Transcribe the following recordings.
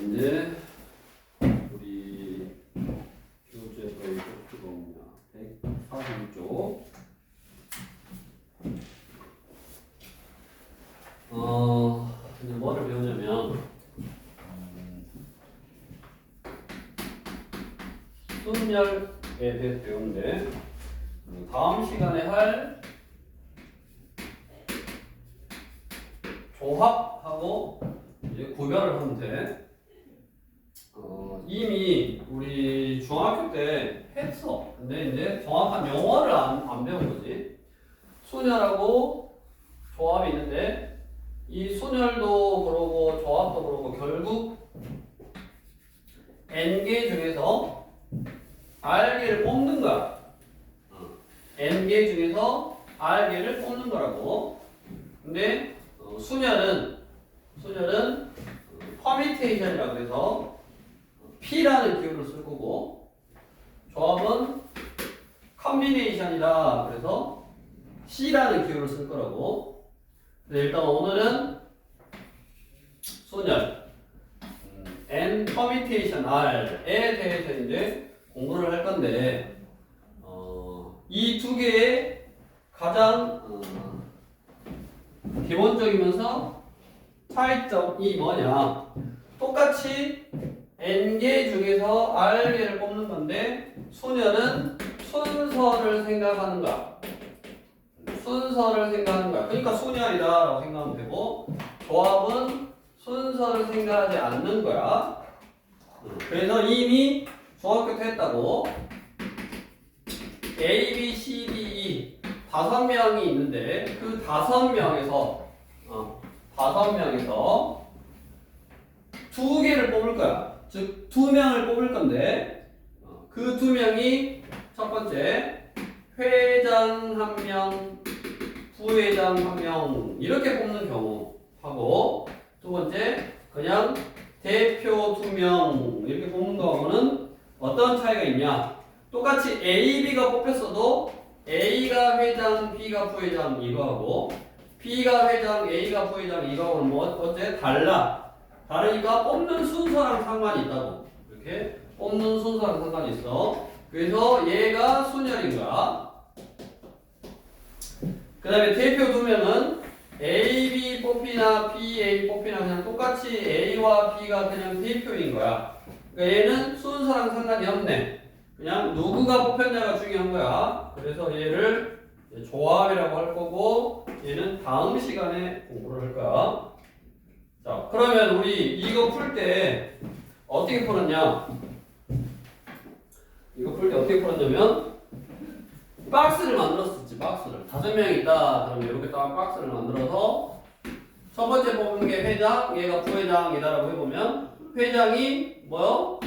이제 우리 교재 거의 쪽수가 뭐냐 146쪽 이제 뭐를 배우냐면 순열에 대해서 배우는데 다음 시간에 할 조합하고 이제 구별을 하면 돼. 이미 우리 중학교 때 했어. 근데 이제 정확한 용어를 안 배운 거지. 순열하고 조합이 있는데 이 순열도 그러고 조합도 그러고 결국 n개 중에서 r개를 뽑는 거야. n개 중에서 r개를 뽑는 거라고. 근데 순열은 퍼미테이션이라고 해서 P라는 기호를 쓸 거고, 조합은 컨비네이션이라 그래서 C라는 기호를 쓸 거라고. 근데 일단 오늘은 순열 N 퍼미테이션 R에 대해서 이제 공부를 할 건데, 이 두 개의 가장 기본적이면서 차이점이 뭐냐? 똑같이 n개 중에서 r개를 뽑는 건데 순열은 순서를 생각하는 거야. 순서를 생각하는 거야. 그러니까 순열이다라고 생각하면 되고, 조합은 순서를 생각하지 않는 거야. 그래서 이미 중학교 때 했다고. A, B, C, D, E 5명이 있는데 그 5명에서 2개를 뽑을 거야. 즉 2명을 뽑을 건데 그 2명이 첫 번째 회장 1명, 부회장 1명 이렇게 뽑는 경우 하고, 두 번째 그냥 대표 2명 이렇게 뽑는 거하고는 어떤 차이가 있냐? 똑같이 A, B가 뽑혔어도 A가 회장, B가 부회장 이거하고 B가 회장, A가 부회장 이거하고는 뭐 어째 다르니까 뽑는 순서랑 상관이 있다고. 이렇게 뽑는 순서랑 상관이 있어. 그래서 얘가 순열인 거야. 그 다음에 대표 2명은 A, B 뽑히나 B, A 뽑히나 그냥 똑같이 A와 B가 그냥 대표인 거야. 그러니까 얘는 순서랑 상관이 없네. 그냥 누구가 뽑혔냐가 중요한 거야. 그래서 얘를 조합이라고 할 거고, 얘는 다음 시간에 공부를 할 거야. 자, 그러면 우리 이거 풀 때 어떻게 풀었냐? 이거 풀 때 어떻게 풀었냐면 박스를 만들었었지. 박스를 5명이 있다. 그러면 이렇게 딱 박스를 만들어서 첫 번째 뽑은 게 회장, 얘가 부회장이다라고 해보면 회장이 뭐요?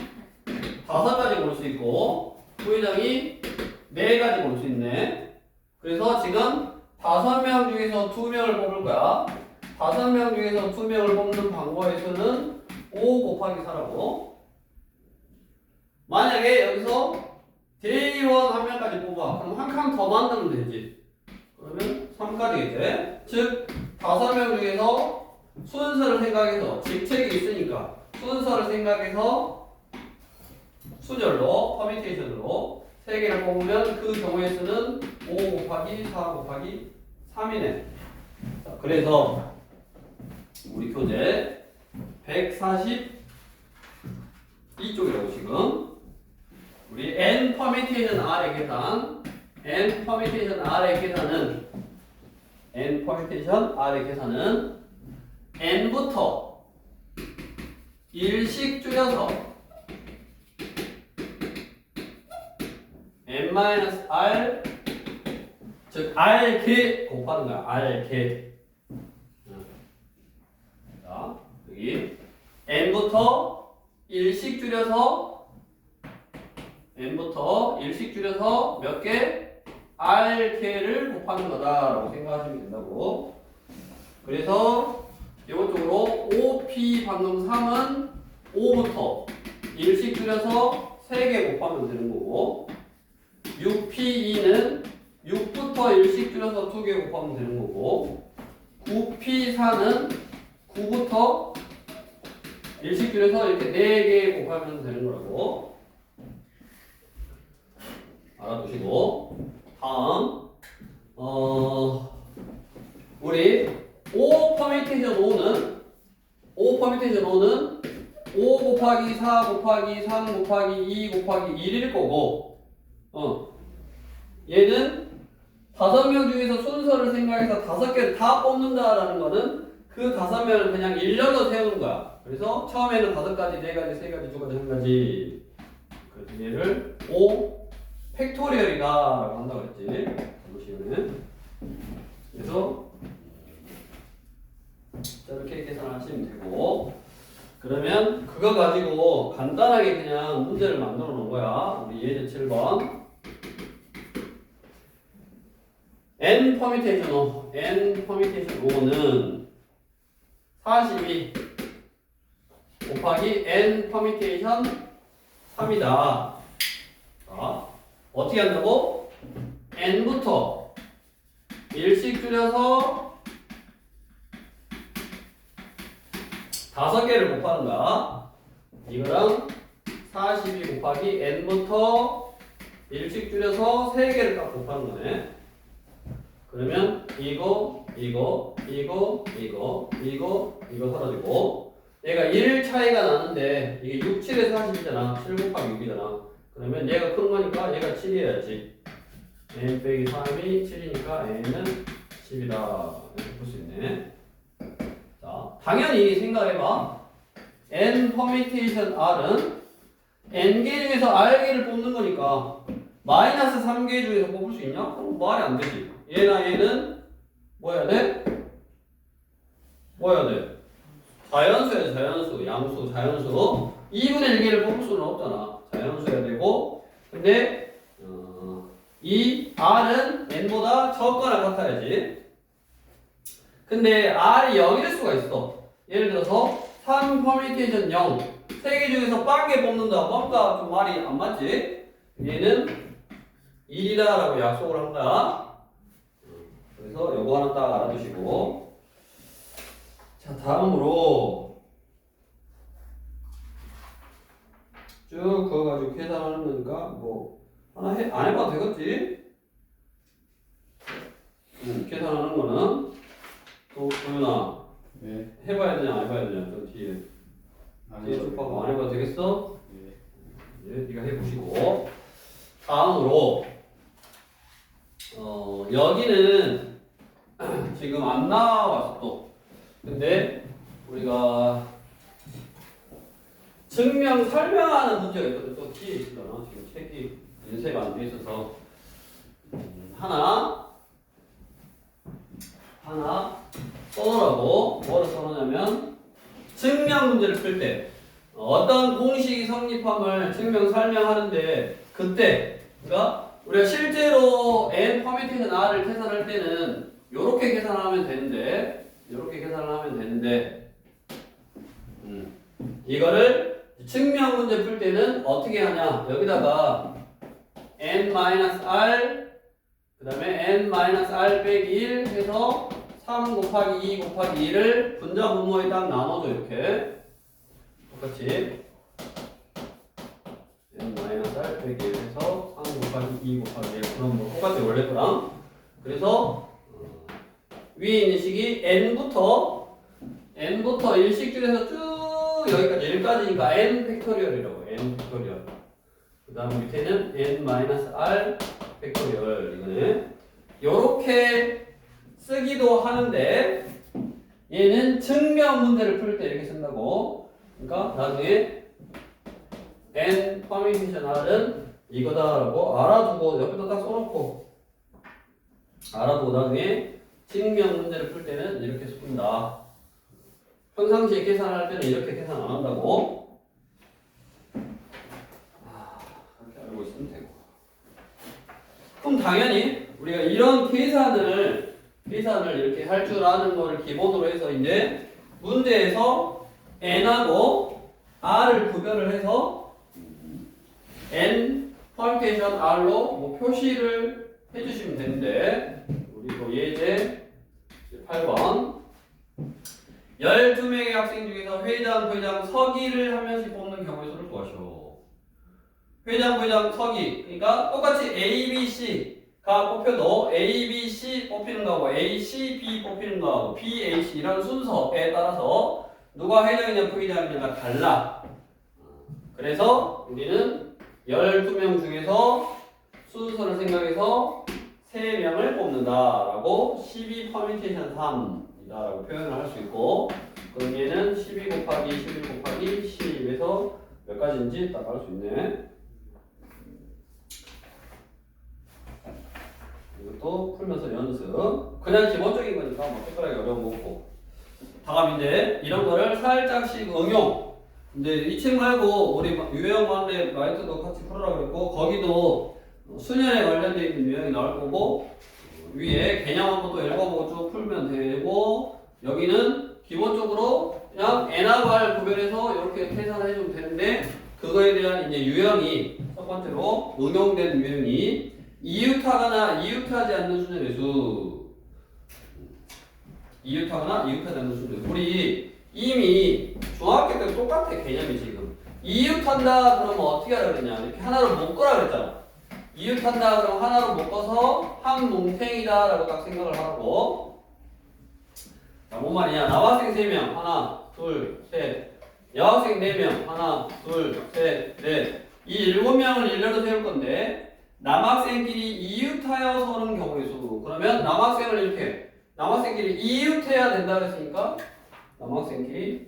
5가지 고를 수 있고 부회장이 4가지 고를 수 있네. 그래서 지금 5명 중에서 2명을 뽑을 거야. 5명 중에서 2명을 뽑는 방법에서는 5 곱하기 4라고. 만약에 여기서 대의원 1명까지 뽑아. 그럼 한 칸 더 만들면 되지. 그러면 3까지겠지. 즉 5명 중에서 순서를 생각해서 직책이 있으니까 순서를 생각해서 순열로 퍼미테이션으로 3개를 뽑으면 그 경우의 수는 5 곱하기 4 곱하기 3이네. 자, 그래서 우리 교재 142쪽이라고 지금 우리 n 퍼미테이션 r의 계산, n 퍼미테이션 r의 계산은 n부터 일씩 줄여서 n-r 즉 r개 곱하는 거야. r개. 자, 여기 n부터 일씩 줄여서 몇 개? r개를 곱하는 거다라고 생각하시면 된다고. 그래서 기본적으로 5p 방금 3은 5부터 일씩 줄여서 3개 곱하면 되는 거고, 6p2는 6부터 일씩 줄여서 2개 곱하면 되는 거고, 9p4는 9부터 일식 줄여서 이렇게 4개 곱하면 되는 거라고 알아두시고 다음 우리 5 퍼뮤테이션 5는 5 곱하기 4 곱하기 3 곱하기 2 곱하기 1일 거고 얘는 5명 중에서 순서를 생각해서 5개를 다 뽑는다라는 거는 그 5명을 그냥 일렬로 세우는 거야. 그래서 처음에는 5가지, 4가지, 3가지, 2가지, 1가지. 그래서 얘를 5 팩토리얼이다라고 한다고 했지. 보시면은. 그래서 저렇게 계산하시면 되고 그러면 그거 가지고 간단하게 그냥 문제를 만들어 놓은 거야. 우리 예제 7번. n 퍼뮤테이션 5는 42 곱하기 n 퍼뮤테이션 3이다. 자, 어떻게 한다고? n부터 일씩 줄여서 5개를 곱하는 거야. 이거랑 42 곱하기 n부터 일씩 줄여서 3개를 딱 곱하는 거네. 그러면 이거 사라지고 얘가 1 차이가 나는데 이게 6, 7에서 40이잖아. 7 곱하기 6이잖아. 그러면 얘가 큰 거니까 얘가 7이어야지. n 빼기 3이 7이니까 n은 10이다. 이렇게 볼 수 있네. 자, 당연히 생각해봐. n 퍼뮤테이션 r은 n개 중에서 r개를 뽑는 거니까 마이너스 3개 중에서 뽑을 수 있냐? 그럼 말이 안 되지. 얘나 얘는 뭐 해야 돼? 뭐 해야 돼? 자연수야, 자연수. 양수, 자연수. 2분의 1개를 뽑을 수는 없잖아. 자연수여야 되고. 근데 이 r은 n보다 적거나 같아야지. 근데 r이 0일 수가 있어. 예를 들어서 3 퍼뮤테이션 0. 3개 중에서 빵개 뽑는다. 뭔가 좀 말이 안 맞지? 얘는 1이다라고 약속을 한 거야. 그래서 요거 하나 딱 알아두시고. 자, 다음으로 쭉 그거 가지고 계산하는 거니까 뭐 하나 안 해봐도 되겠지? 계산하는 거는 또 도윤아 네. 해봐야 되냐 안 해봐야 되냐 저 뒤에 쭉 봐봐. 안 해봐도 되겠어? 네. 네가 해보시고 다음으로 여기는 지금 안 나왔어 또. 근데 우리가 증명 설명하는 문제가 있거든. 또 뒤에 있잖아. 지금 책이 인쇄가 안 돼 있어서 하나 써놓으라고. 뭐를 써놓냐면 증명 문제를 풀 때 어떤 공식이 성립함을 증명 설명하는데 그때 그러니까 우리가 실제로 n 퍼뮤테이션 r을 계산할 때는 이렇게 계산하면 되는데 이거를 증명 문제 풀 때는 어떻게 하냐? 여기다가 n-r 그 다음에 n-r 빼기 1 해서 3 곱하기 2 곱하기 1을 분자 분모에 딱 나눠줘. 이렇게 똑같이 n-r 빼기 1 해서 3 곱하기 2 곱하기 1 그럼 뭐 똑같아 원래 거랑. 그래서 위에 있는 식이 n부터 일식 줄여서 쭉 여기까지 1까지니까 n 팩토리얼이라고. n 팩토리얼. 그 다음 밑에는 n-r 팩토리얼. 이거는 요렇게 쓰기도 하는데 얘는 증명 문제를 풀 때 이렇게 쓴다고. 그러니까 나중에 n 퍼뮤테이션 r은 이거다라고 알아두고 옆에다 딱 써놓고 알아두고 나중에 증명 문제를 풀 때는 이렇게 푼다. 평상시에 계산할 때는 이렇게 계산 안 한다고. 그렇게 알고 있으면 되고. 그럼 당연히 우리가 이런 계산을 이렇게 할 줄 아는 거를 기본으로 해서 이제 문제에서 n하고 r을 구별을 해서 n 퍼뮤테이션 r로 뭐 표시를 해주시면 되는데 우리 또 예제 8번 12명의 학생 중에서 회장, 부회장, 서기를 한 명씩 뽑는 경우의 수를 구하시오. 회장, 부회장, 서기. 그러니까 똑같이 A, B, C가 뽑혀도 A, B, C 뽑히는 거하고 A, C, B 뽑히는 거하고 B, A, C 이런 순서에 따라서 누가 회장이냐 부회장이냐가 달라. 그래서 우리는 12명 중에서 순서를 생각해서 3명을 뽑는다라고 12 퍼뮤테이션 3이다라고 표현을 할 수 있고, 그럼 얘는 12 곱하기 11 곱하기 10에서 몇 가지인지 딱 알 수 있네. 이것도 풀면서 연습. 그냥 기본적인 거니까 뭐 특별하게 어려운 거 없고. 다음 이제 이런 거를 살짝씩 응용. 근데 이 책 말고 우리 유형 관대 라이트도 같이 풀으라고 그랬고, 거기도 수년에 관련되어 있는 유형이 나올 거고, 위에 개념 한번 또 읽어보고 쭉 풀면 되고, 여기는 기본적으로 그냥 n하고 r 구별해서 이렇게 계산을 해주면 되는데, 그거에 대한 이제 유형이 첫 번째로 응용된 유형이 이웃하거나 이웃하지 않는 수준의 수. 이웃하거나 이웃하지 않는 수준의 수. 우리 이미 중학교 때 똑같아 개념이 지금. 이웃한다 그러면 어떻게 하라 그랬냐? 이렇게 하나로 묶으라 그랬잖아. 이웃한다 그러면 하나로 묶어서 한 뭉탱이다 라고 딱 생각을 하고, 자, 뭔 말이냐? 남학생 3명 하나 둘 셋, 여학생 4명 하나 둘 셋 넷, 이 7명을 일렬로 세울 건데 남학생끼리 이웃하여 서는 경우의 수. 그러면 남학생을 이렇게 남학생끼리 이웃해야 된다 그랬으니까 남학생끼리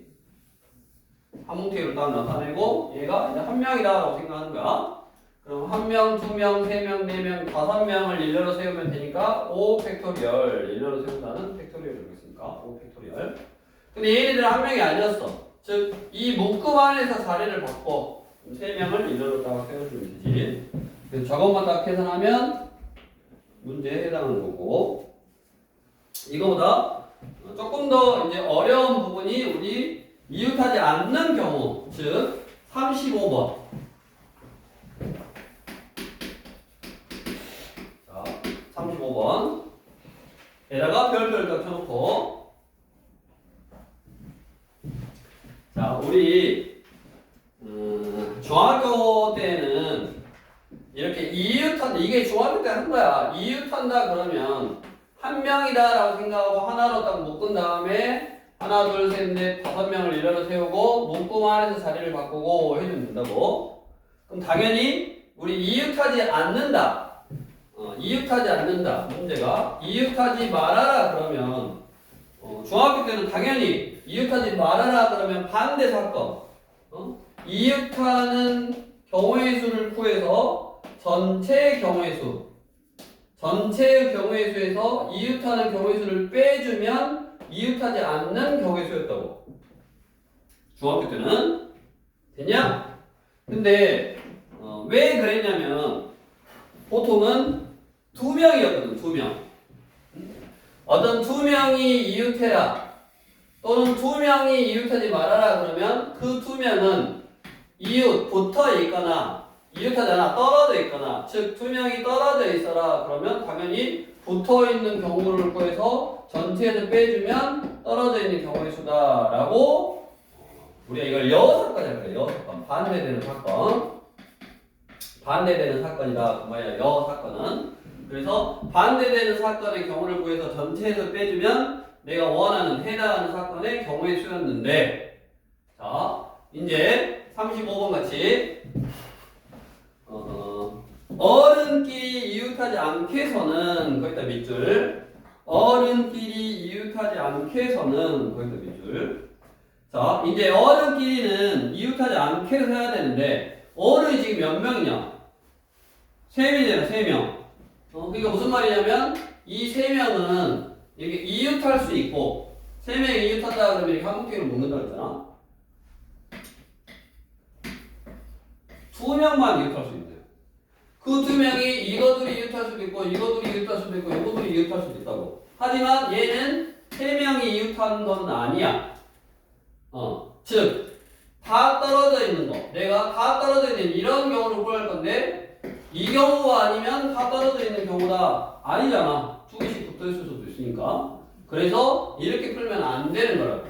한 뭉탱이로 딱 나타내고 얘가 이제 한 명이다 라고 생각하는 거야. 그럼 1명, 2명, 3명, 4명, 5명을 일렬로 세우면 되니까 5 팩토리얼. 일렬로 세운다는 팩토리얼을 보겠습니까? 5 팩토리얼. 근데 얘네들은 한 명이 아니었어. 즉, 이 묶음 안에서 자리를 바꿔 3명을 일렬로 딱 세워주면 되지. 그래서 저것만 딱 계산하면 문제에 해당하는 거고, 이거보다 조금 더 이제 어려운 부분이 우리 이웃하지 않는 경우, 즉 35번. 자, 35번. 에다가 별표를 딱 켜놓고, 자, 우리 중학교 때는 이렇게 이웃한다, 이게 중학교 때 한 거야. 이웃한다 그러면 한 명이다 라고 생각하고 하나로 딱 묶은 다음에 하나, 둘, 셋, 넷, 5명을 일렬로 세우고 묶음 안에서 자리를 바꾸고 해주면 된다고. 그럼 당연히 우리 이웃하지 않는다. 이웃하지 않는다. 문제가 이웃하지 말아라 그러면 중학교 때는 당연히 이웃하지 말아라 그러면 반대 사건. 이웃하는 경우의 수를 구해서 전체의 경우의 수. 전체의 경우의 수에서 이웃하는 경우의 수를 빼주면 이웃하지 않는 경우의 수였다고. 중학교 때는. 됐냐? 근데 왜 그랬냐면 보통은 2명이었거든. 2명. 어떤 2명이 이웃해라 또는 2명이 이웃하지 말아라 그러면 그 2명은 이웃 붙어 있거나 이웃하지 않아 떨어져 있거나, 즉 2명이 떨어져 있어라 그러면 당연히 붙어 있는 경우를 구해서 전체에서 빼주면 떨어져 있는 경우의 수다라고 우리가 이걸 여사건이라고 해요. 여사건. 반대되는 사건. 반대되는 사건이다. 그 말이야. 여사건은. 그래서 반대되는 사건의 경우를 구해서 전체에서 빼주면 내가 원하는 해당하는 사건의 경우의 수였는데, 자 이제 35번 같이 어른끼리 이웃하지 않게서는 거기다 밑줄. 어른끼리 이웃하지 않게서는 거기다 밑줄. 자 이제 어른끼리는 이웃하지 않게서 해야 되는데 어른이 지금 몇 명이냐? 3명이잖아. 3명. 그러니까 무슨 말이냐면 이 3명은 이렇게 이웃할 수 있고 3명이 이웃한다 그러면 이렇게 한 뭉탱이로 묶는다 그랬잖아. 2명만 이웃할 수 있어요. 그 2명이 이거들이 이웃할 수도 있고 이거들이 이웃할 수도 있고 이거들이 이웃할 수도 있다고. 하지만 얘는 3명이 이웃하는 건 아니야. 즉 다 떨어져 있는 거. 내가 다 떨어져 있는 이런 경우를 구할 건데 이 경우가 아니면 다 떨어져 있는 경우다. 아니잖아. 2개씩 붙어 있을 수도 있으니까. 그래서 이렇게 풀면 안 되는 거라고.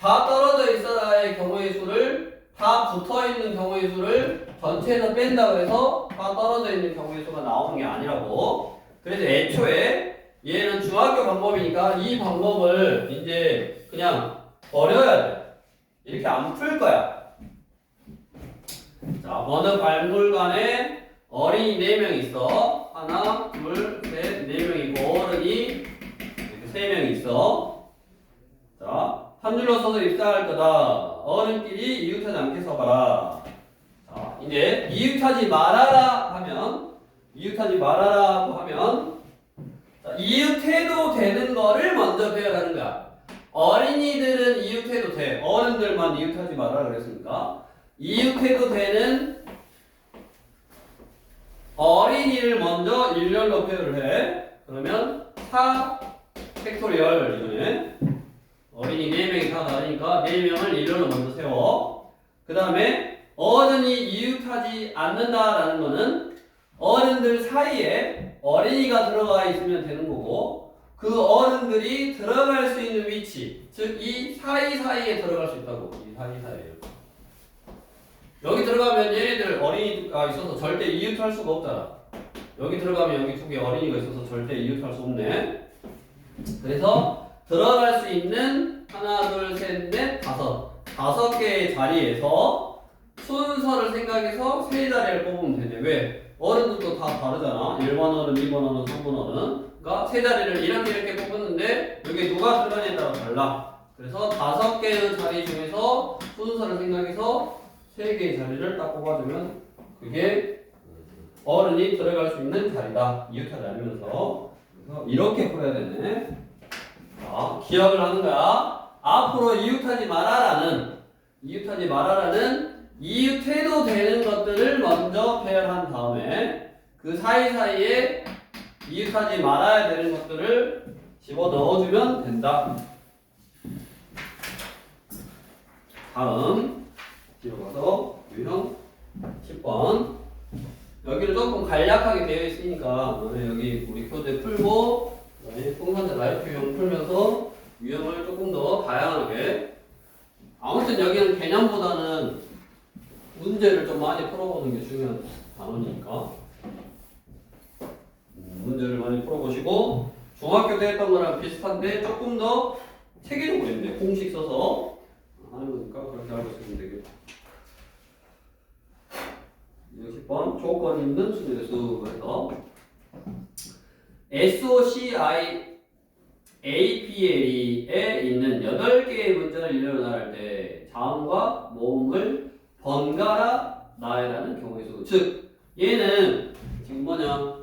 다 떨어져 있어라의 경우의 수를 다 붙어 있는 경우의 수를 전체에서 뺀다 그래서 다 떨어져 있는 경우의 수가 나오는 게 아니라고. 그래서 애초에 얘는 중학교 방법이니까 이 방법을 이제 그냥 버려야 돼. 이렇게 안 풀 거야. 자, 어느 박물관에 어린이 4명 있어. 하나, 둘, 셋, 4명 있고 어른이 이렇게 3명 있어. 자, 한 줄로 서서 입사할 거다. 어른끼리 이웃하지 않게 서봐라. 자, 이제 이웃하지 말아라 하면 자, 이웃해도 되는 거를 먼저 배워가는 거야. 어린이들은 이웃해도 돼. 어른들만 이웃하지 말아라 그랬으니까 이웃해도 되는 어린이를 먼저 일렬로 표현을 해. 그러면 4 팩토리얼 이거네. 어린이 4명이 다 다르니까 4명을 일렬로 먼저 세워. 그 다음에 어른이 이웃하지 않는다라는 거는 어른들 사이에 어린이가 들어가 있으면 되는 거고 그 어른들이 들어갈 수 있는 위치, 즉 이 사이사이에 들어갈 수 있다고. 이 사이사이에. 여기 들어가면 얘네들 어린이가 있어서 절대 이웃할 수가 없잖아. 여기 들어가면 여기 쪽에 어린이가 있어서 절대 이웃할 수 없네. 그래서 들어갈 수 있는 하나, 둘, 셋, 넷, 다섯 개의 자리에서 순서를 생각해서 세 자리를 뽑으면 되네. 왜? 어른들도 다 다르잖아. 1번 어른, 2번 어른, 3번 어른. 그러니까 세 자리를 이렇게 뽑았는데 여기 누가 들어가냐에 따라 달라. 그래서 5개의 자리 중에서 순서를 생각해서 3개의 자리를 딱 뽑아주면 그게 어른이 들어갈 수 있는 자리다. 이웃하지 않으면서. 그래서 이렇게 풀어야 되네. 자, 기억을 하는 거야. 앞으로 이웃하지 말아라는 이웃해도 되는 것들을 먼저 배열한 다음에 그 사이사이에 이웃하지 말아야 되는 것들을 집어 넣어주면 된다. 다음 뒤로 가서 유형 10번. 여기는 조금 간략하게 되어 있으니까 여기 우리 교재 풀고 풍산자 라이프 유형 풀면서 유형을 조금 더 다양하게. 아무튼 여기는 개념보다는 문제를 좀 많이 풀어보는 게 중요한 단원이니까 문제를 많이 풀어보시고 중학교 때 했던 거랑 비슷한데 조금 더 체계적으로 했네. 공식 써서 하는 거니까 그렇게 알고 있으면 되겠다. 10번 조건 있는 수준에서 그래서 SOCI APL에 있는 8개의 문자를 일렬로 나열할 때 자음과 모음을 번갈아 나열하는 경우의 수. 즉 얘는 지금 뭐냐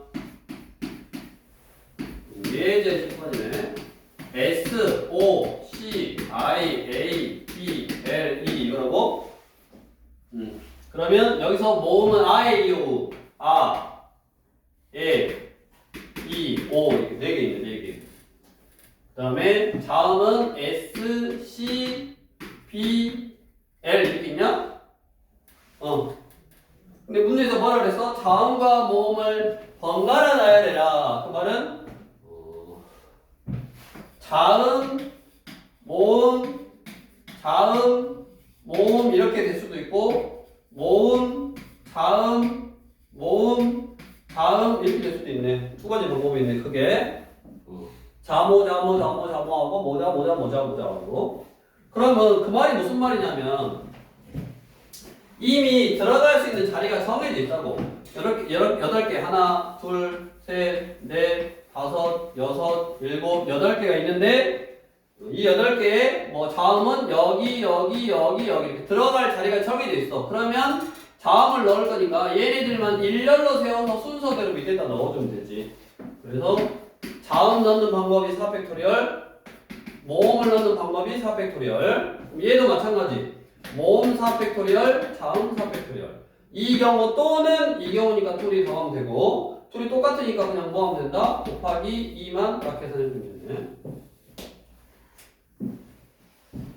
예제 10번이네. SOCIAPLE 이거라고. 그러면 여기서 모음은 아에이오 아, 에, 이, 오 이렇게 4개 있네. 4개. 그 다음에 자음은 S, C, B, L 이렇게 있냐? 근데 문제에서 뭐라 그랬어? 자음과 모음을 번갈아 나열해라. 그 말은 자음, 모음 이렇게 될 수도 있고 모음, 자음, 이렇게 될 수도 있네. 2가지 방법이 있네. 크게 자모하고 모자하고. 그러면 그 말이 무슨 말이냐면 이미 들어갈 수 있는 자리가 정해져 있다고. 8개 하나, 둘, 셋, 넷, 5, 6, 7, 8개가 있는데 이 8개에 뭐 자음은 여기 이렇게 들어갈 자리가 정해져 있어. 그러면 자음을 넣을 거니까 얘네들만 일렬로 세워서 순서대로 밑에다 넣어주면 되지. 그래서 자음 넣는 방법이 4팩토리얼, 모음을 넣는 방법이 4팩토리얼. 얘도 마찬가지. 모음 4팩토리얼, 자음 4팩토리얼. 이 경우 또는 이 경우니까 둘이 더하면 되고 둘이 똑같으니까 그냥 뭐 하면 된다? 곱하기 2만 딱 계산해주면 되네.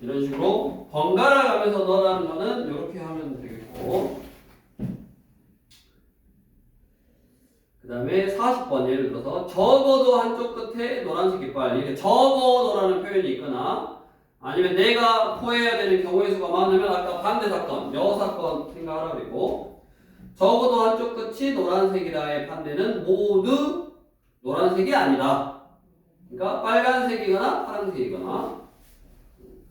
이런 식으로 번갈아 가면서 넣으라는 거는 이렇게 하면 되겠고 그 다음에 40번 예를 들어서 적어도 한쪽 끝에 노란색 깃발 이렇게 적어도라는 표현이 있거나 아니면 내가 포해야 되는 경우의 수가 많으면 아까 반대 사건, 여 사건 생각하라고 그랬고 적어도 한쪽 끝이 노란색이다의 반대는 모두 노란색이 아니다. 그러니까 빨간색이거나 파란색이거나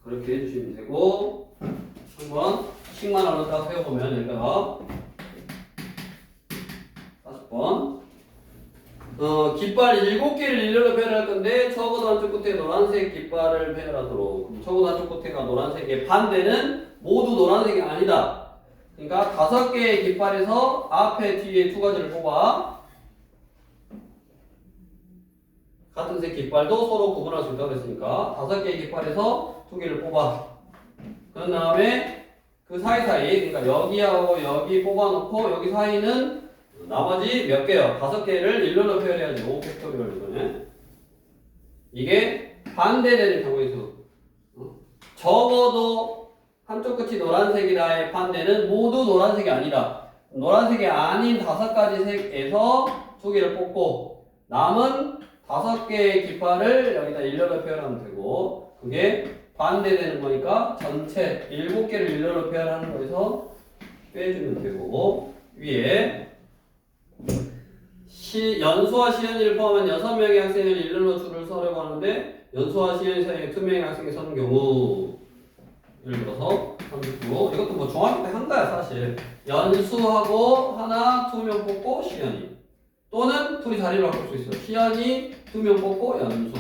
그렇게 해주시면 되고 한번 식만 한번 딱 세워보면 여기다가 5번 깃발 7개를 일렬로 배열할 건데 적어도 한쪽 끝에 노란색 깃발을 배열하도록 적어도 한쪽 끝에가 노란색의 반대는 모두 노란색이 아니다. 그러니까 5개의 깃발에서 앞에 뒤에 2가지를 뽑아 같은 색 깃발도 서로 구분할 수 있다고 그랬으니까 5개의 깃발에서 2개를 뽑아 그런 다음에 그 사이사이 그러니까 여기하고 여기 뽑아놓고 여기 사이는 나머지 몇 개요? 5개를 일렬로 표현해야지 5팩토리얼 이거네. 이게 반대되는 경우의 수. 적어도 한쪽 끝이 노란색이라의 반대는 모두 노란색이 아니다. 노란색이 아닌 5가지 색에서 2개를 뽑고 남은 5개의 깃발을 여기다 일렬로 표현하면 되고 그게 반대되는 거니까 전체 7개를 일렬로 표현하는 거에서 빼주면 되고 위에 연수와 시연이를 포함한 6명의 학생을 일렬로 줄을 서려고 하는데 연수와 시연이 사이에 2명의 학생이 서는 경우 예를 들어서 39 이것도 뭐 중학교 때 한 거야 사실 연수하고 하나 2명 뽑고 시연이 또는 둘이 자리를 바꿀 수 있어 시연이 2명 뽑고 연수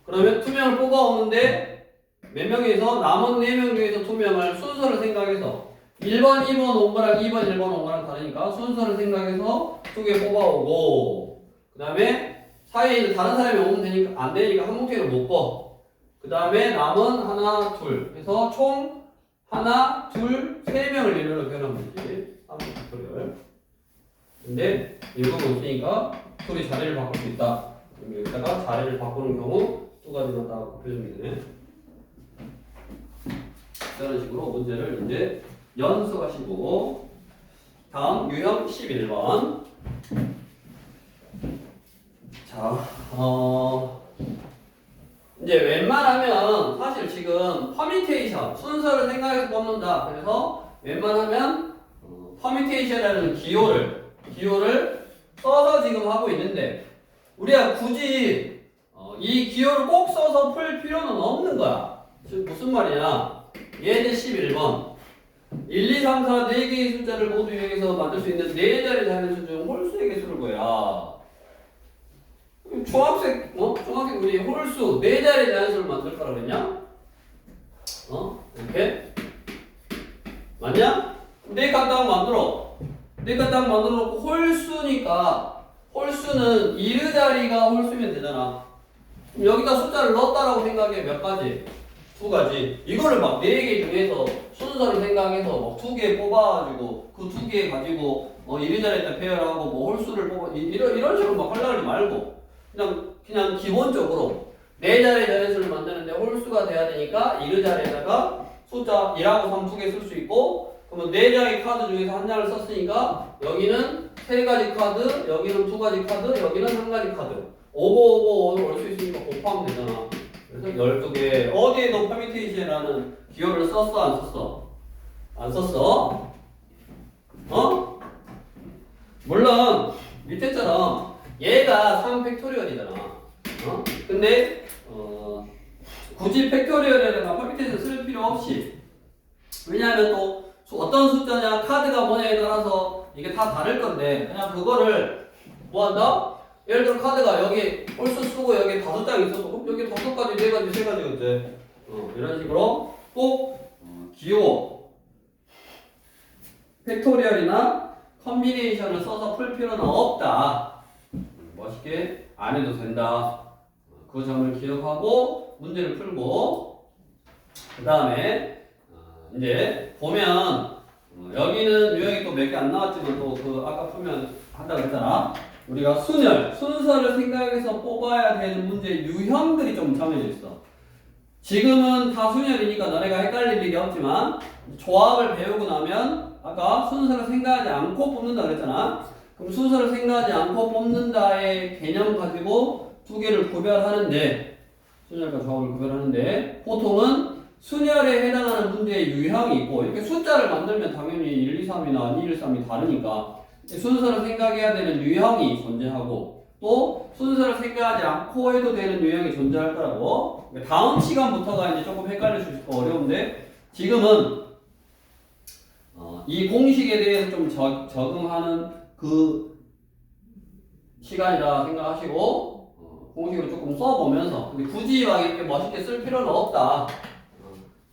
그러면 2명을 뽑아오는데 몇 명에서 남은 4명 중에서 2명을 순서를 생각해서 1번, 2번 온 거랑 2번, 1번 온 거랑 다르니까 순서를 생각해서 2개 뽑아오고 그 다음에 사이에 있는 다른 사람이 오면 되니까 안 되니까 한 목표를 못 꿔. 그 다음에 남은 하나, 둘 해서 총 하나, 둘, 3명을 일렬로 표현하면 되지 3팩토리얼 근데 이거 없으니까 둘이 자리를 바꿀 수 있다 여기다가 자리를 바꾸는 경우 2가지만 딱 곱해주면 되네 이런 식으로 문제를 이제 연습하시고 다음 유형 11번 자 이제 웬만하면 사실 지금 퍼미테이션 순서를 생각해서 뽑는다 그래서 웬만하면 퍼미테이션이라는 기호를 써서 지금 하고 있는데 우리가 굳이 이 기호를 꼭 써서 풀 필요는 없는 거야 지금 무슨 말이냐 얘는 11번 1, 2, 3, 4 4개의 숫자를 모두 이용해서 만들 수 있는 4자리 자연수 중 홀수의 개수를 구해라. 중학생 우리 홀수 4자리 자연수를 만들 거라 그랬냐? 이렇게? 맞냐? 4개 딱 만들어. 4개 딱 만들어 놓고 홀수니까 홀수는 이르자리가 홀수면 되잖아. 여기다 숫자를 넣었다라고 생각해 몇 가지? 2가지. 이거를 막 4개 중에서 순서를 생각해서 막 2개 뽑아가지고 그 2개 가지고 이리저리 배열하고 뭐 홀수를 뽑아 이런 식으로 막 하려고 하지 말고 그냥 기본적으로 4자리 자연수를 만드는데 홀수가 돼야 되니까 이르자리에다가 숫자 1하고 3 2개 쓸 수 있고 그러면 4장의 카드 중에서 한 장을 썼으니까 여기는 3가지 카드 여기는 2가지 카드 여기는 1가지 카드 5를 올 수 있으니까 곱하면 되잖아. 그래서 12개 어디에도 퍼미테이션이라는 기호를 썼어 안 썼어? 안 썼어? 물론 밑에처럼 얘가 3팩토리얼이잖아. 근데 굳이 팩토리얼에다가 퍼미테이션 쓸 필요 없이 왜냐하면 또 어떤 숫자냐 카드가 뭐냐에 따라서 이게 다 다를 건데 그냥 그거를 뭐 한다? 예를 들어 카드가 여기 홀수 쓰고 여기 5장 있어도 여기 5가지, 4가지, 3가지 어때? 이런 식으로 꼭 기호 팩토리얼이나 컨비네이션을 써서 풀 필요는 없다. 멋있게 안 해도 된다. 그 점을 기억하고 문제를 풀고 그 다음에 이제 보면 여기는 유형이 또 몇 개 안 나왔지만 또 그 아까 풀면 한다고 했잖아. 우리가 순서를 생각해서 뽑아야 되는 문제 유형들이 좀 정해져 있어. 지금은 다 순열이니까 너네가 헷갈릴 일이 없지만 조합을 배우고 나면 아까 순서를 생각하지 않고 뽑는다 그랬잖아. 그럼 순서를 생각하지 않고 뽑는다의 개념 가지고 2개를 구별하는데 순열과 좌우를 구별하는데 보통은 순열에 해당하는 문제의 유형이 있고 이렇게 숫자를 만들면 당연히 1, 2, 3이나 2, 1, 3이 다르니까 순서를 생각해야 되는 유형이 존재하고 또 순서를 생각하지 않고 해도 되는 유형이 존재할 거라고. 다음 시간부터가 이제 조금 헷갈릴 수 있고 어려운데 지금은 이 공식에 대해서 좀 적응하는 그 시간이라 생각하시고 공식을 조금 써보면서 근데 굳이 막 이렇게 멋있게 쓸 필요는 없다.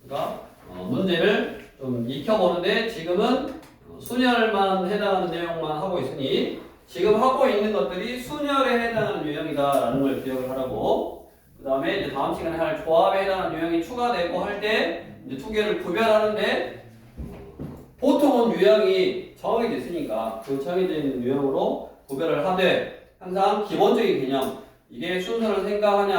그러니까 문제를 좀 익혀보는데 지금은 순열만 해당하는 내용만 하고 있으니 지금 하고 있는 것들이 순열에 해당하는 유형이다라는 걸 기억을 하라고. 그 다음에 이제 다음 시간에 할 조합에 해당하는 유형이 추가되고 할 때 이제 두 개를 구별하는데 보통은 유형이 정해져 있으니까 그 정해져 있는 유형으로 구별을 하되 항상 기본적인 개념 이게 순서를 생각하냐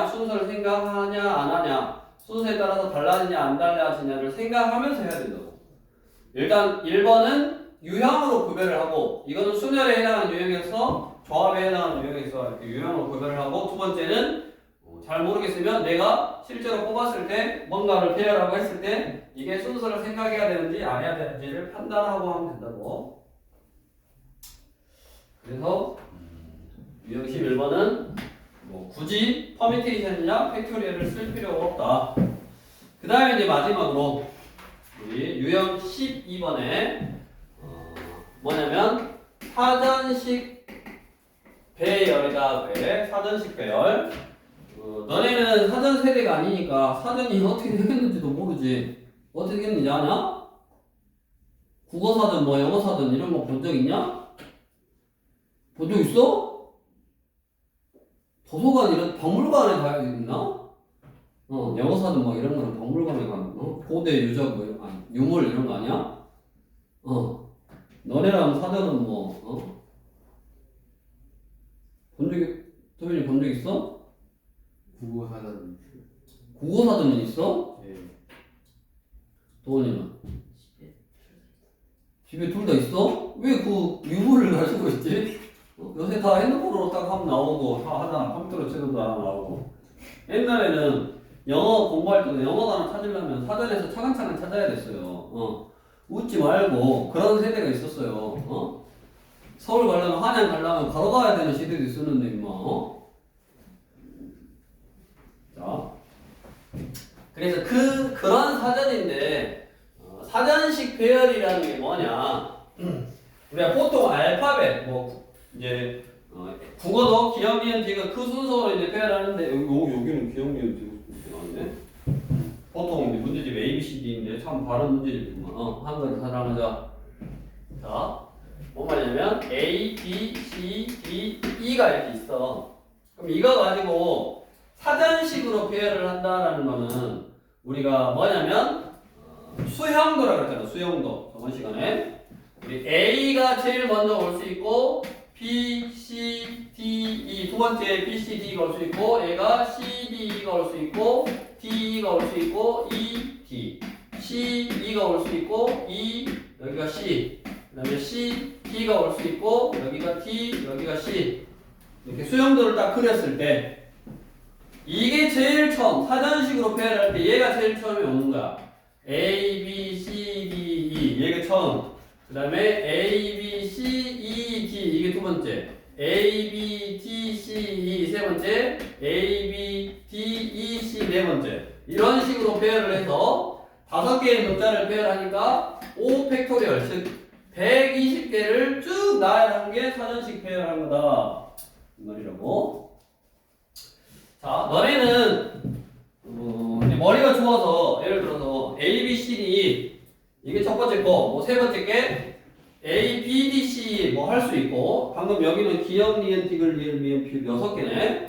안 하냐 순서에 따라서 달라지냐 안 달라지냐를 생각하면서 해야 된다고. 일단 1번은 유형으로 구별을 하고 이거는 순열에 해당하는 유형에서 조합에 해당하는 유형에서 이렇게 유형으로 구별을 하고 두 번째는 잘 모르겠으면 내가 실제로 뽑았을 때 뭔가를 배열하고 했을 때 이게 순서를 생각해야 되는지 안 해야 되는지를 판단하고 하면 된다고. 그래서 유형 11번은 뭐 굳이 퍼미테이션이나 팩토리얼을 쓸 필요가 없다. 그 다음에 이제 마지막으로 우리 유형 12번에 뭐냐면 사전식 배열이다. 왜? 사전식 배열. 너네는 사전 세대가 아니니까 사전이 어떻게 생겼는지도 모르지. 어떻게 생겼는지 아냐? 국어사전 뭐 영어사전 이런 거 본 적 있냐? 본 적 있어? 도서관 이런 박물관에 가야겠나? 영어사전 뭐 이런 거는 박물관에 가는 거. 고대 유적 뭐 이런 아니 유물 이런 거 아니야? 너네랑 사전은 뭐 본 적이 도현이 본 적 있어? 국어사전. 국어사전이 있어? 네. 도현이는? 집에 둘 다 있어? 왜 그 유물을 가지고 있지? 요새 다 핸드폰으로 딱 하면 나오고 다 하잖아. 컴퓨터로 쳐도 다 나오고. 옛날에는 영어 공부할 때도 영어 단어 찾으려면 사전에서 차근차근 찾아야 됐어요. 웃지 말고 그런 세대가 있었어요. 서울 가려면 한양 가려면 걸어가야 되는 시대도 있었는데 임마. 자, 그래서 그런 사전인데 사전식 배열이라는 게 뭐냐? 우리가 보통 알파벳 뭐 이제 국어도 기억, 니은, 디귿 그 순서로 이제 배열하는데 여기는 기억, 니은, 디귿 나왔네. 보통 이제 문제집 A, B, C, D인데 참 바른 문제집이구만. 한글 사랑하자. 자, 뭔 말이냐면 A, B, C, D, E가 이렇게 있어. 그럼 이거 가지고 사전식으로 배열을 한다라는 거는 우리가 뭐냐면 수형도라고 했잖아. 수형도. 저번 시간에 우리 A가 제일 먼저 올 수 있고 B, C, D, E 두 번째 B, C, D가 올 수 있고 얘가 C, D가 올 수 있고 D가 올 수 있고 E, D C, E가 올 수 있고 E 여기가 C 그 다음에 C, D가 올 수 있고 여기가 D 여기가 C 이렇게 수형도를 딱 그렸을 때 이게 제일 처음 사전식으로 배열할 때 얘가 제일 처음에 오는 거야. A, B, C, D, E 얘가 처음. 그 다음에 A, B, C, E, D 이게 두 번째. A, B, D, C, E 세 번째. A, B, D, E, C 네 번째. 이런 식으로 배열을 해서 5개의 문자를 배열하니까 5 팩토리얼 즉 120개를 쭉 나열한 게 사전식 배열한 거다. 이 말이라고. 자, 너네는 머리가 좋아서 예를 들어서 A, B, C, D 이게 첫 번째 거, 뭐 세 번째 게 A, B, D, C 뭐 할 수 있고 방금 여기는 기역, 니은, 디귿, 리을, 미음, 비읍 6개네.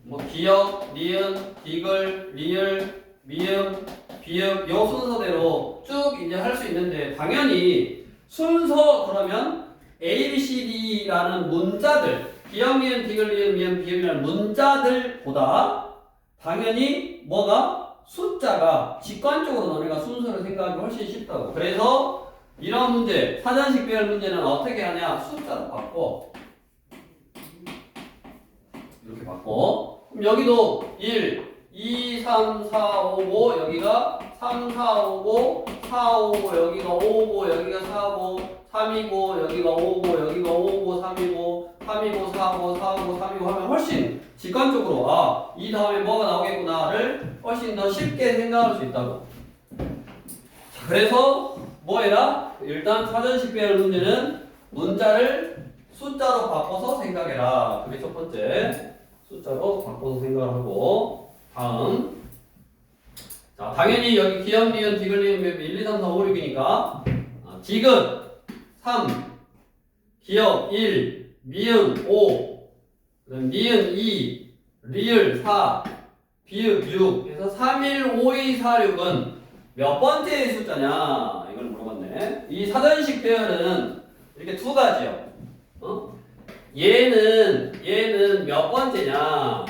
뭐 기역, 니은, 디귿, 리을, 미음, 비읍 요 순서대로 쭉 이제 할 수 있는데 당연히 순서 그러면 A, B, C, D라는 문자들 기역, 니은, 디귿, 리을, 미음, 비읍이라는 문자들보다 당연히 뭐가 숫자가 직관적으로 너네가 순서를 생각하기 훨씬 쉽다고. 그래서 이런 문제 사전식 배열 문제는 어떻게 하냐 숫자로 바꿔 이렇게 바꿔. 그럼 여기도 1, 2, 2, 3, 4, 5, 5 여기가 3, 4, 5, 5 4, 5, 5 여기가 5, 5 여기가 4, 5 3이고 여기가 5, 5 여기가 5, 5 3이고 3이고 4, 5 4, 5 3이고 하면 훨씬 직관적으로 이 다음에 뭐가 나오겠구나를 훨씬 더 쉽게 생각할 수 있다고. 자, 그래서 뭐 해라? 일단 사전식 배열 문제는 문자를 숫자로 바꿔서 생각해라. 그게 첫 번째. 숫자로 바꿔서 생각을 하고 다음 자 당연히 여기 기역, 니은, 디귿, 리은, 1, 2, 3, 4, 5, 6이니까 디귿 3 기역 1 미음 5 그다음 니은 2 리을 4 비읍 6 그래서 3, 1, 5, 2, 4, 6은 몇 번째의 숫자냐 이걸 물어봤네. 이 사전식 배열은 이렇게 두 가지요. 얘는 몇 번째냐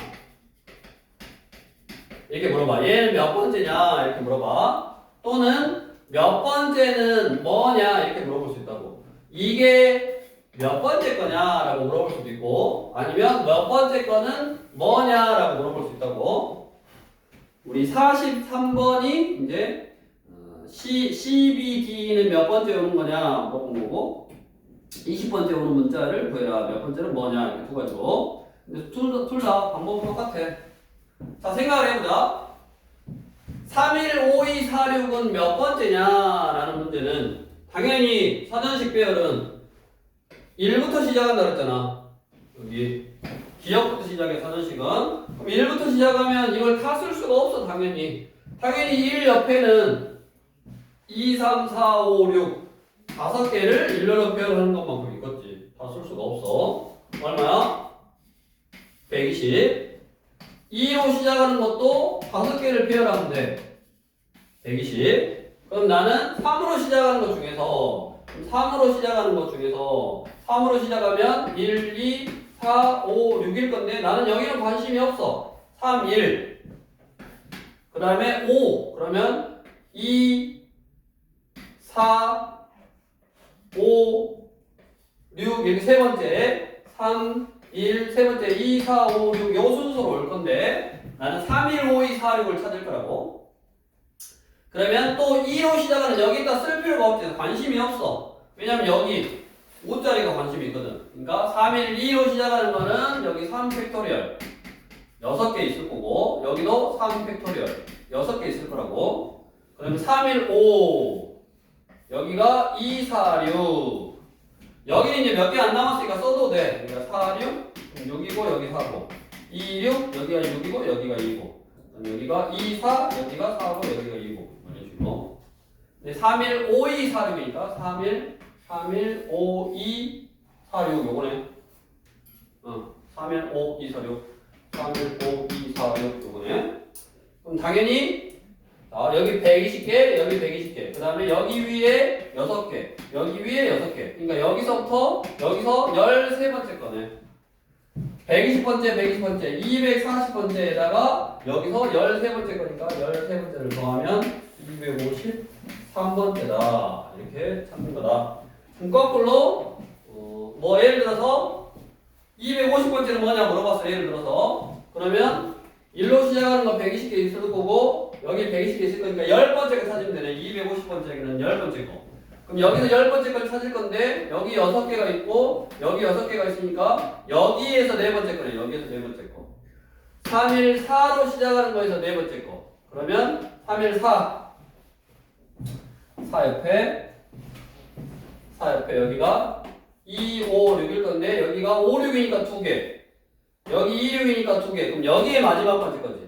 이렇게 물어봐. 얘는 몇 번째냐 이렇게 물어봐. 또는 몇 번째는 뭐냐 이렇게 물어볼 수 있다고. 이게 몇 번째 거냐라고 물어볼 수도 있고 아니면 몇 번째 거는 뭐냐라고 물어볼 수 있다고. 우리 43번이 이제 CBD는 몇 번째 오는 거냐 물어본 거고 20번째 오는 문자를 구해라. 몇 번째는 뭐냐 이렇게 두 가지고. 근데 둘 다 방법은 똑같아. 자 생각을 해보자. 3, 1, 5, 2, 4, 6은 몇 번째냐라는 문제는 당연히 사전식 배열은 1부터 시작한다 그랬잖아. 여기 기역부터 시작해 사전식은. 그럼 1부터 시작하면 이걸 다 쓸 수가 없어 당연히. 당연히 1 옆에는 2, 3, 4, 5, 6 다섯 개를 일렬로 표현하는 것만큼 있겠지. 다 쓸 수가 없어. 얼마야? 120. 2로 시작하는 것도 다섯 개를 표현하면 돼. 120. 그럼 나는 3으로 시작하는 것 중에서 3으로 시작하면 1, 2, 4, 5, 6일 건데 나는 여기는 관심이 없어. 3, 1. 그 다음에 5. 그러면 2, 4, 5, 6 여기 세 번째 3, 1 세 번째 2, 4, 5, 6 요 순서로 올 건데 나는 3, 1, 5, 2, 4, 6을 찾을 거라고. 그러면 또 2로 시작하는 여기다 쓸 필요가 없지. 관심이 없어. 왜냐면 여기 5자리가 관심이 있거든. 그러니까 3, 1, 2로 시작하는 거는 여기 3 팩토리얼 6개 있을 거고 여기도 3 팩토리얼 6개 있을 거라고. 그러면 3, 1, 5 여기가 2, 4, 6 여기는 이제 몇 개 안 남았으니까 써도 돼. 그러니까 4, 6 6이고 여기 4고 2, 6 여기가 6이고 여기가 2고 여기가 2, 4 여기가 4고 여기가 2고 이런 식으로. 근데 3, 1, 5, 2, 4, 6이니까 3, 1, 5, 2, 4, 6 요거네. 3, 1, 5, 2, 4, 6 3, 1, 5, 2, 4, 6 요거네. 그럼 당연히 여기 120개, 여기 120개. 그 다음에 여기 위에 6개, 여기 위에 6개. 그러니까 여기서 13번째 거네. 120번째, 240번째에다가 여기서 13번째 거니까 13번째를 더하면 253번째다. 이렇게 찾는 거다. 그럼 거꾸로, 뭐 예를 들어서 250번째는 뭐냐 물어봤어. 예를 들어서. 그러면 1로 시작하는 거 120개 있을 거고 여기 120개 있을 거니까 10번째 거 찾으면 되네. 250번째는 10번째 거. 그럼 여기서 10번째 걸 찾을 건데 여기 6개가 있고 여기 6개가 있으니까 여기에서 4번째 거네. 여기에서 4번째 거. 3, 1, 4로 시작하는 거에서 4번째 거. 그러면 3, 1, 4 옆에 여기가 2, 5, 6일 건데 여기가 5, 6이니까 2개 여기 2, 6이니까 2개 그럼 여기에 마지막 번째 거지.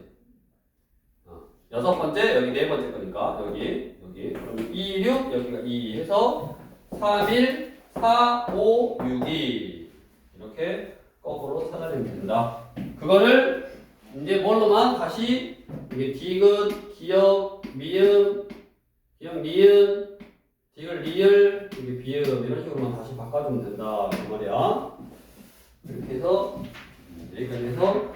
6번째 여기 4번째 거니까 여기 그럼 2, 6 여기가 2 해서 3, 1, 4, 5, 6, 2 이렇게 거꾸로 찾아내면 된다. 그거를 이제 뭘로만 다시 이게 디귿, 기역, 미음, 기역, 니은, 디귿, 리을, 이게 비읍 이런 식으로만 다시 바꿔주면 된다 그 말이야. 이렇게 해서 여기까지 해서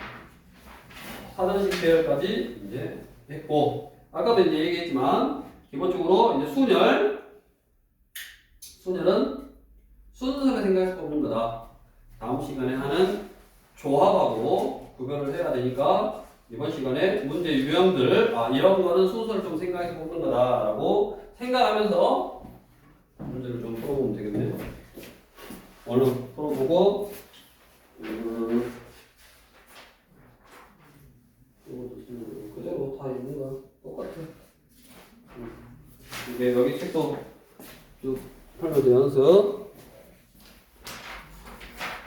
사전식 배열까지 이제 했고 아까도 이제 얘기했지만 기본적으로 이제 순열은 순서를 생각해서 뽑는 거다. 다음 시간에 하는 조합하고 구별을 해야 되니까 이번 시간에 문제 유형들, 이런 거는 순서를 좀 생각해서 뽑는 거다라고 생각하면서 문제를 좀 풀어보면 되겠네요. 얼른 풀어보고, 그대로 다 있는 거야. 똑같아. 이게 여기 책도 쭉 풀어도 연습.